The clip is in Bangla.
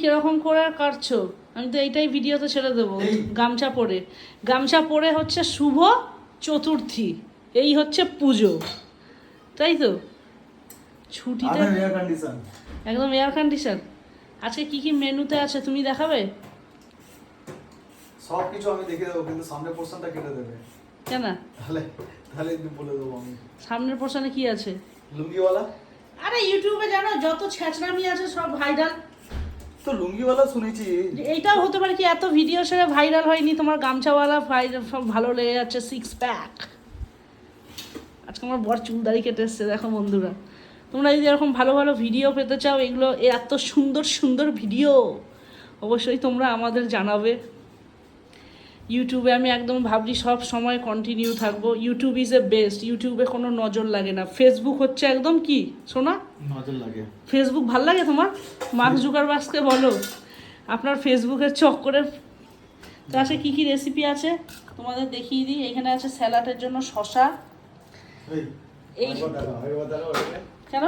কিরকম করে কাটছো? আমি তো এইটাই ভিডিওতে ছেড়ে দেবো। গামছা পরে হচ্ছে শুভ চতুর্থী, এই হচ্ছে পুজো, তাই তো? ছুটিতে একদম এয়ার কন্ডিশন। আজকে কি কি মেনুতে আছে তুমি দেখাবে? সব কিছু আমি দেখে দেবো, কিন্তু সামনের পোরশনটা কেটে দেবে। কেন? তাহলে বলে দেবো আমি। সামনের পোর্শনে কি আছে? লুঙ্গিওয়ালা। আরে ইউটিউবে জানো যত ছ্যাঁচড়ামি আছে সব ভাইরাল। তো লুঙ্গিওয়ালা শুনেছি। এইটাও হতে পারে কি এত ভিডিও সেরে ভাইরাল হয়নি, তোমার গামছাওয়ালা সব ভালো লেগে যাচ্ছে, 6 প্যাক। আজকে আমার বর চুল দাড়ি কেটে এসছে, দেখো বন্ধুরা। তোমরা যদি এরকম ভালো ভালো ভিডিও পেতে চাও, এগুলো এত সুন্দর সুন্দর ভিডিও, অবশ্যই তোমরা আমাদের জানাবে। ইউটিউবে আমি একদম ভাবছি সব সময় কন্টিনিউ থাকবো। ইউটিউব ইজ এ বেস্ট, ইউটিউবে কোনো নজর লাগে না। ফেসবুক হচ্ছে একদম কি শোনা, নজর লাগে। ফেসবুক ভাল লাগে তোমার? মার্ক জুকারবার্গকে বলো আপনার ফেসবুকের চক্করে। তো আজকে কী কী রেসিপি আছে তোমাদের দেখিয়ে দিই। এখানে আছে স্যালাডের জন্য শসা। এই কেন